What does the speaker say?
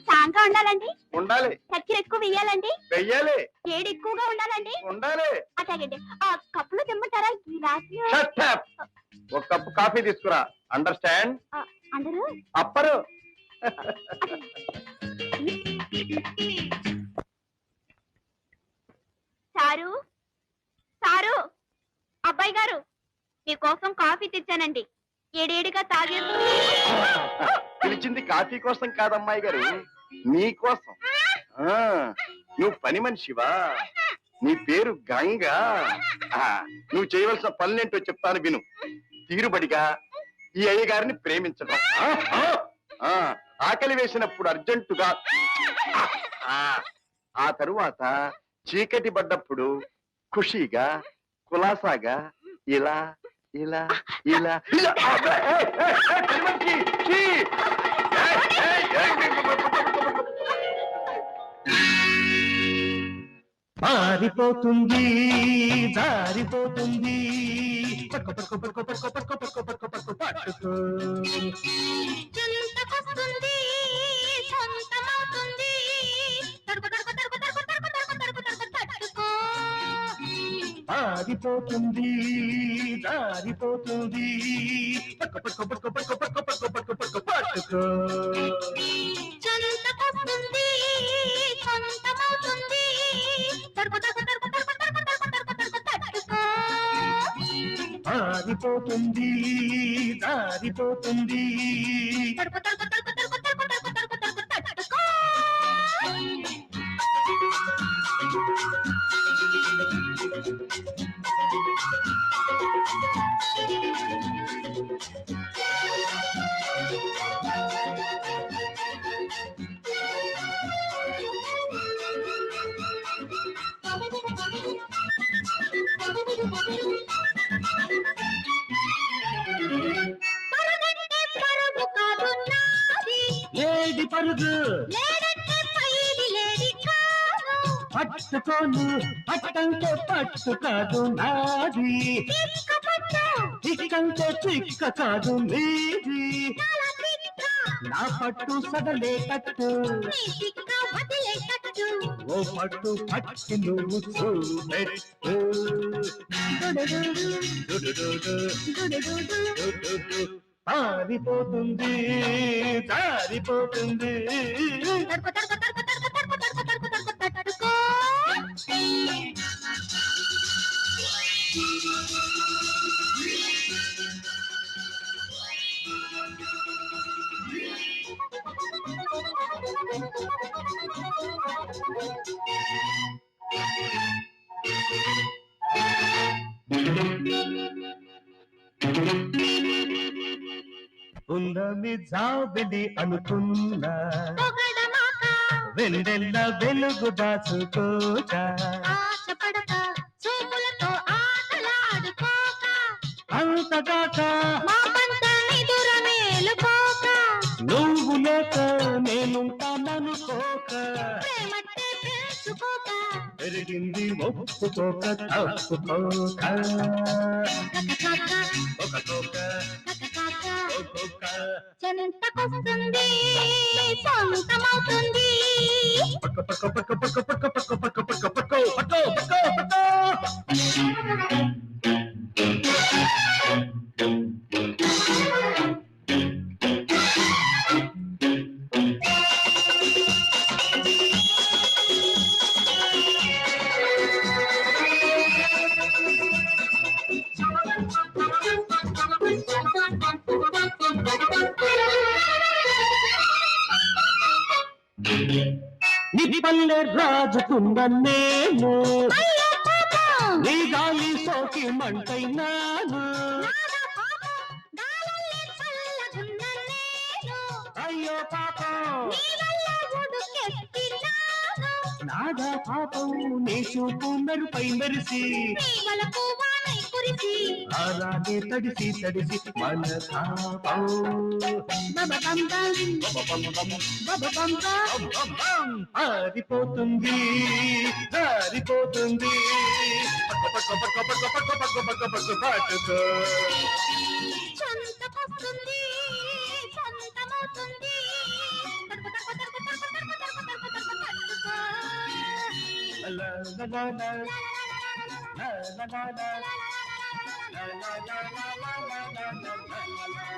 సాంగా ఉండాలండి. ఉండాలి. చక్కెర ఎక్కువ వెయ్యాలండి. వెయ్యాలి. వేడి ఎక్కువగా ఉండాలండి. ఉండాలి. అట్లాగండి. కప్పులో తెమ్మంటారా గ్లాసులో? Shut up. ఒక కప్పు కాఫీ తీసుకురా. అండర్స్టాండ్? అందరూ అప్పరు. సారు సారు, అబ్బాయి గారు మీకోసం కాఫీ తెచ్చానండి. ఏడేడిగా తాగేస్తూ. పిలిచింది కాఫీ కోసం కాదమ్మాయి గారు, నీకోసం. నువ్వు పని మనిషివా? నీ పేరు గంగా. నువ్వు చేయవలసిన పనులేంటో చెప్తాను విను. తీరుబడిగా ఈ అయ్య గారిని ప్రేమించడం, ఆకలి వేసినప్పుడు అర్జెంటుగా, ఆ తరువాత చీకటి పడ్డప్పుడు ఖుషీగా కులాసాగా ఇలా ఇలా ఇలా పారిపోతుంది జారిపోతుంది పట్టుకో పట్టుకో పట్టుకో పట్టుకో పట్టుకో పట్టుకో పట్టుకో పట్టుకో పారిపోతుంది జారిపోతుంది పట్టుకో పట్టుకో పట్టుకో పట్టుకో పట్టుకో పట్టుకో పట్టుకో పట్టుకో పారిపోతుంది జారిపోతుంది లేడి పరుగు పట్టుకోను పట్టంటే పట్టు కాదు నాది, చిక్కంటే చిక్క కాదు నీది. నా పట్టు సడలేటట్టు ఓ పట్టు పట్టి నువ్వు చూపెట్టు. పారిపోతుంది జారిపోతుంది ఉన్నమి జాబిలి అనుకున్నా వెన్నెల్ల వెలుగు దాచుకోక అంతదాకా నువ్వు లేక నేనుంటాననుకోక పెరిగింది ఒప్పుకోక తప్పుకోక చెంతకొస్తుంది సొంతమవుతుంది. పక్క పక్క పక్క పక్క పక్క పక్క పక్క పక్క పక్క పక్క పక్క పక్క నిపల్లె రాజుకున్న నేను నీ గాలి సోకి మంటైనాను. అయ్యో పాపం నాగా పాపం నీ చూపు మెరుపై మెరిసి అలాగే తడిసి తడిసి మన తాపం ఆరిపోతుంది జారిపోతుంది పట్టుకో లా లా లా లా. లా లా లా లా. లా లా లా లా లా లా లా లా లా లా.